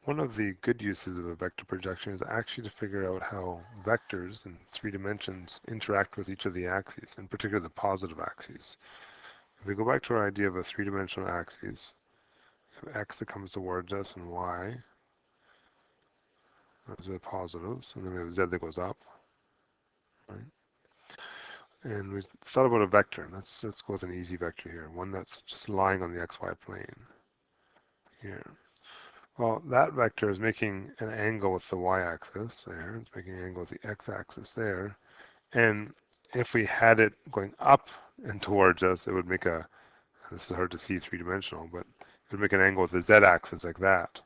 one of the good uses of a vector projection is actually to figure out how vectors in 3 dimensions interact with each of the axes, in particular the positive axes. If we go back to our idea of a 3-dimensional axis, we have x that comes towards us and y, those are the positives, and then we have z that goes up, right? And we thought about a vector. Let's go with an easy vector here, one that's just lying on the xy plane here. Well, that vector is making an angle with the y-axis there. It's making an angle with the x-axis there. And if we had it going up and towards us, it would make a, this is hard to see 3-dimensional, but it would make an angle with the z-axis like that.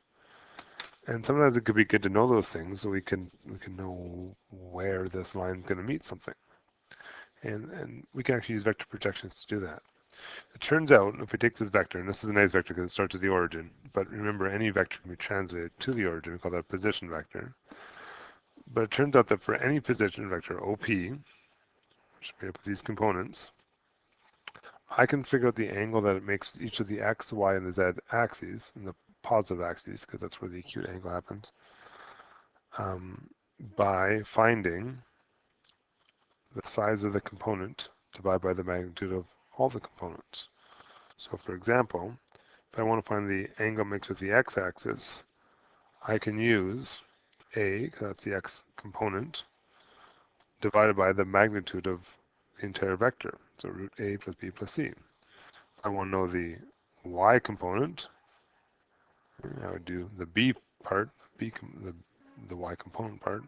And sometimes it could be good to know those things so we can know where this line is going to meet something. And we can actually use vector projections to do that. It turns out, if we take this vector, and this is a nice vector because it starts at the origin, but remember any vector can be translated to the origin, we call that a position vector. But it turns out that for any position vector, OP, which is made up of these components, I can figure out the angle that it makes with each of the x, y, and the z axes, and the positive axes, because that's where the acute angle happens, by finding the size of the component divided by the magnitude of all the components. So for example, if I want to find the angle mixed with the x-axis, I can use a, because that's the x component, divided by the magnitude of the entire vector. So root a plus b plus c. If I want to know the y component, I would do the b part, the y component part,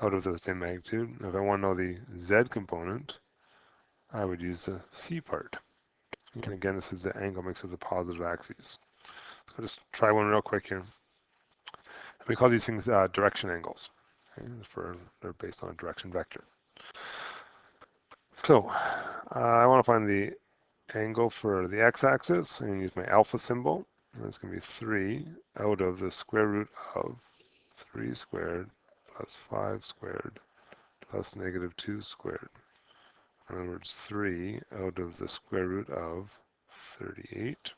out of the same magnitude. If I want to know the z component, I would use the c part. And again, this is the angle mixed with the positive axes. So just try one real quick here. We call these things direction angles. Okay? They're based on a direction vector. So I want to find the angle for the x-axis. I'm going to use my alpha symbol. And it's going to be 3 out of the square root of 3 squared plus 5 squared plus negative 2 squared. In other words, 3 out of the square root of 38.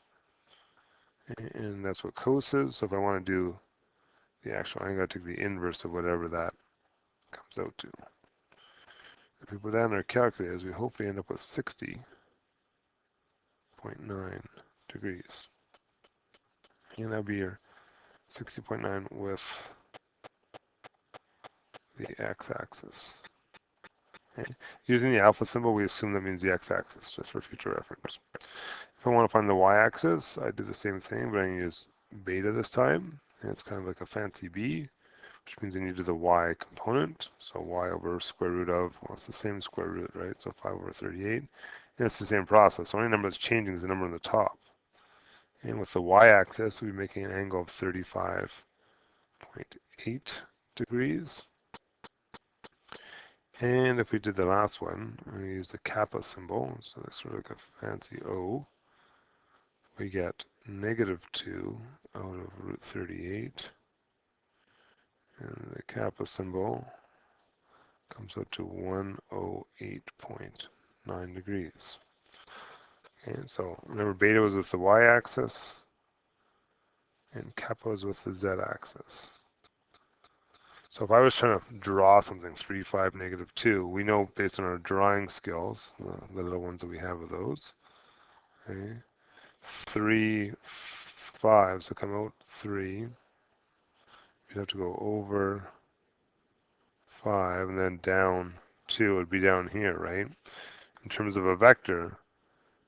And that's what cos is. So if I want to do the actual, I'm going to take the inverse of whatever that comes out to. If we put that in our calculators, we hopefully end up with 60.9 degrees. And that would be your 60.9 with the x-axis. Okay. Using the alpha symbol, we assume that means the x-axis, just for future reference. If I want to find the y-axis, I do the same thing, but I use beta this time. And it's kind of like a fancy b, which means I need to do the y component. So y over square root of, well, it's the same square root, right? So 5 over 38. And it's the same process. The only number that's changing is the number on the top. And with the y-axis, we're making an angle of 35.8 degrees. And if we did the last one, we're going to use the kappa symbol. So it's sort of like a fancy O. We get negative 2 out of root 38. And the kappa symbol comes out to 108.9 degrees. And so remember, beta was with the y-axis, and kappa was with the z-axis. So if I was trying to draw something, 3, 5, negative 2, we know based on our drawing skills, the little ones that we have of those, okay, 3, 5, so come out 3, you'd have to go over 5, and then down 2 would be down here, right? In terms of a vector,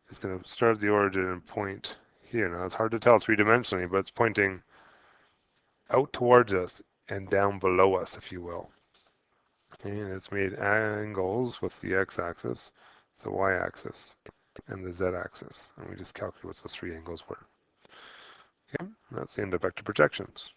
it's going to start at the origin and point here. Now it's hard to tell 3-dimensionally, but it's pointing out towards us and down below us, if you will. And it's made angles with the x-axis, the y-axis, and the z-axis. And we just calculate what those 3 angles were. Okay, that's the end of vector projections.